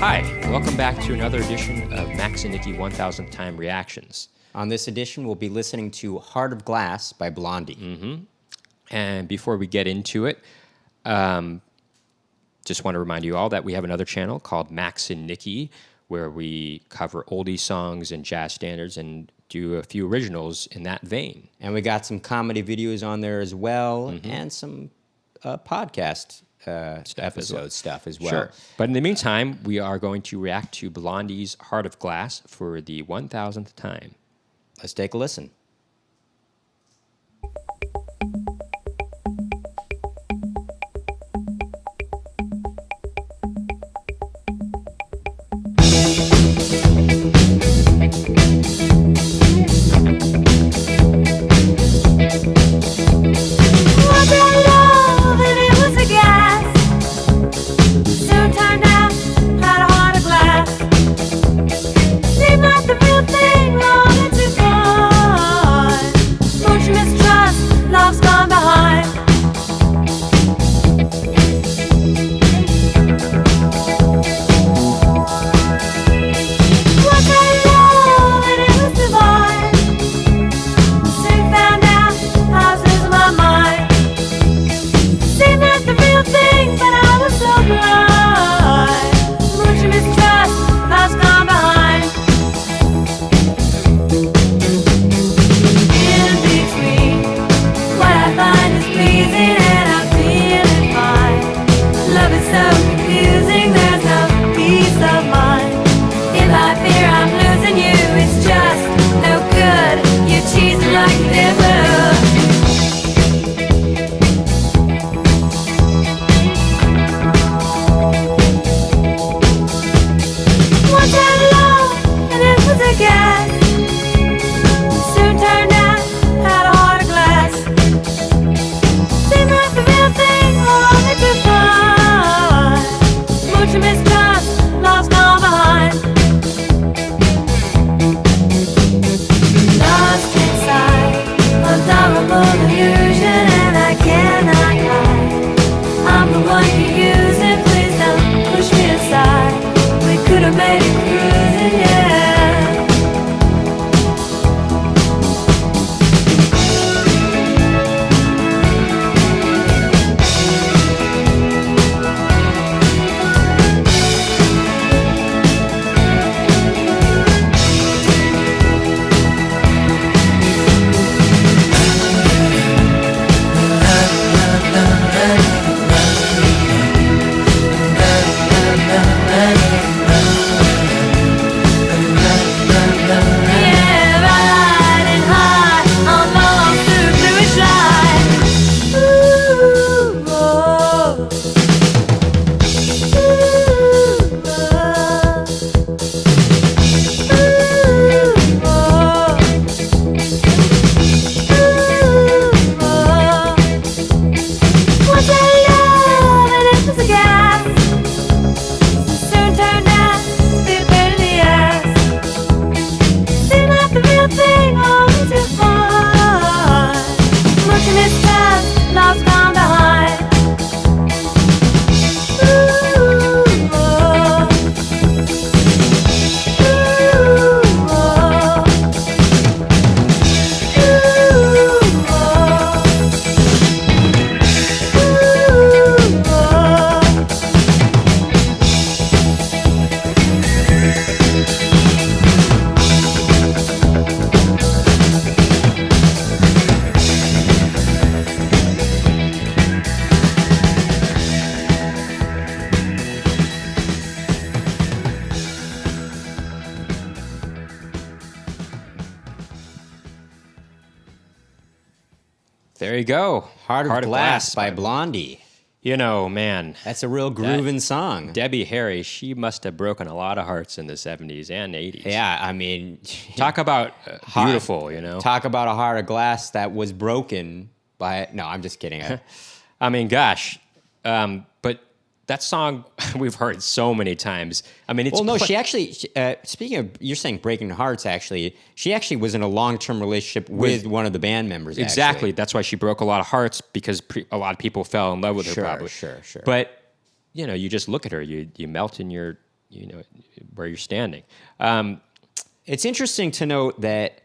Hi, welcome back to another edition of Max and Nikki 1000th Time Reactions. On this edition, we'll be listening to Heart of Glass by Blondie. And before we get into it, just want to remind you all that we have another channel called Max and Nikki, where we cover oldie songs and jazz standards and do a few originals in that vein. And we got some comedy videos on there as well, and some podcast episode stuff as well. Sure. But in the meantime, we are going to react to Blondie's Heart of Glass for the 1000th time. Let's take a listen. There you go. Heart of Glass by Blondie. You know, man. That's a real grooving song. Debbie Harry, she must have broken a lot of hearts in the 70s and 80s. Yeah, I mean... Talk about beautiful, you know? Talk about a heart of glass that was broken by... No, I'm just kidding. I mean, gosh. But that song we've heard so many times. I mean, it's... Well, no, she actually... speaking of... You're saying breaking hearts, actually. She actually was in a long-term relationship with one of the band members, Exactly. Actually. That's why she broke a lot of hearts, because a lot of people fell in love with her, probably. Sure. But, you know, you just look at her, you melt in your where you're standing. It's interesting to note that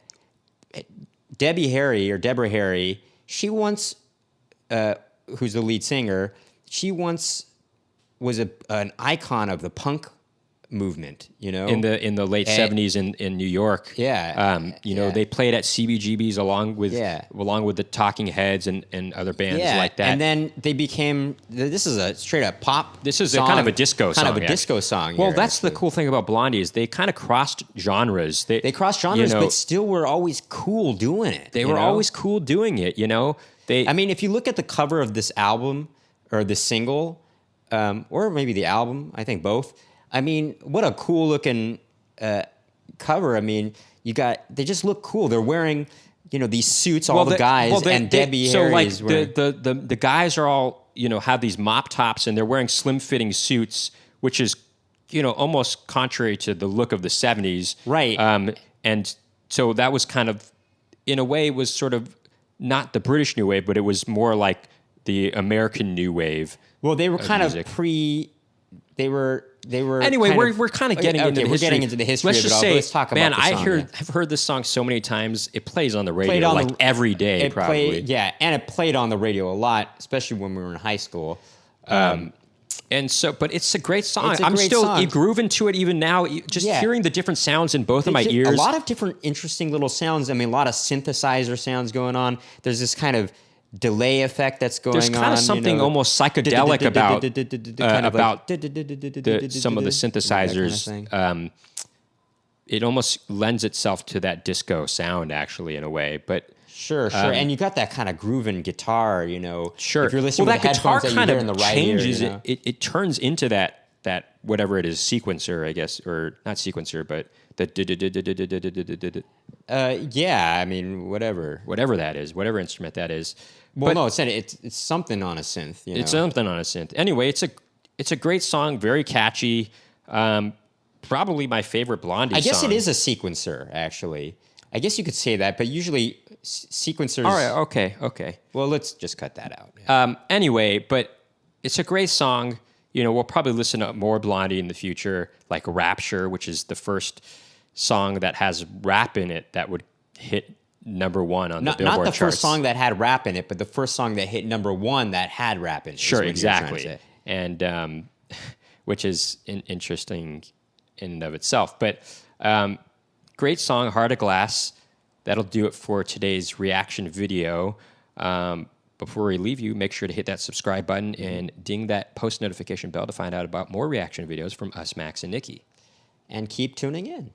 Debbie Harry or Deborah Harry, she once, who's the lead singer, she once was an icon of the punk movement, in the late 70s in New York. Yeah. They played at CBGB's along with the Talking Heads and other bands like that. And then they became, this is a straight up pop. This is song, kind of a disco song. Kind of a disco song. Well, here, that's actually. the cool thing about Blondie is they kind of crossed genres. They crossed genres, but still were always cool doing it. They were always cool doing it, I mean, if you look at the cover of this album or this single, or maybe the album, I think both. I mean, what a cool looking cover. I mean, they just look cool. They're wearing, these suits, all the guys, and Debbie Harry is wearing. The guys are all, have these mop tops and they're wearing slim fitting suits, which is, almost contrary to the look of the 70s. Right. And so that was kind of, in a way, was sort of not the British New Wave, but it was more like the American New Wave. Well, they were kind music. of They were. Anyway, we're kind of getting into the history. We're getting into the history. Let's of it just all, say, but let's talk man, about the song, I've heard this song so many times. It plays on the radio every day, probably. And it played on the radio a lot, especially when we were in high school. And so, but it's a great song. It's a I'm great still song. grooving to it even now. Just hearing the different sounds in both of my ears. A lot of different interesting little sounds. I mean, a lot of synthesizer sounds going on. There's this kind of delay effect that's going on. There's kind of something almost psychedelic about some of the synthesizers. It almost lends itself to that disco sound, actually, in a way. But sure. And you got that kind of grooving guitar, Sure. If you're listening well, to that the guitar headphones kind that you hear of in the right changes ear, it turns into that whatever it is, sequencer, I guess, or not sequencer, but the I mean, whatever that is, whatever instrument that is. Well, no, it's something on a synth. It's something on a synth. Anyway, it's a great song, very catchy. Probably my favorite Blondie song. I guess it is a sequencer, actually. I guess you could say that, but usually sequencers. All right, okay. Well, let's just cut that out. Anyway, but it's a great song. We'll probably listen to more Blondie in the future, like Rapture, which is the first song that has rap in it that would hit number one on the Billboard charts. Not the first song that had rap in it, but the first song that hit number one that had rap in it. Sure, exactly. And which is interesting in and of itself. But great song, Heart of Glass. That'll do it for today's reaction video. Before we leave you, make sure to hit that subscribe button and ding that post notification bell to find out about more reaction videos from us, Max and Nikki. And keep tuning in.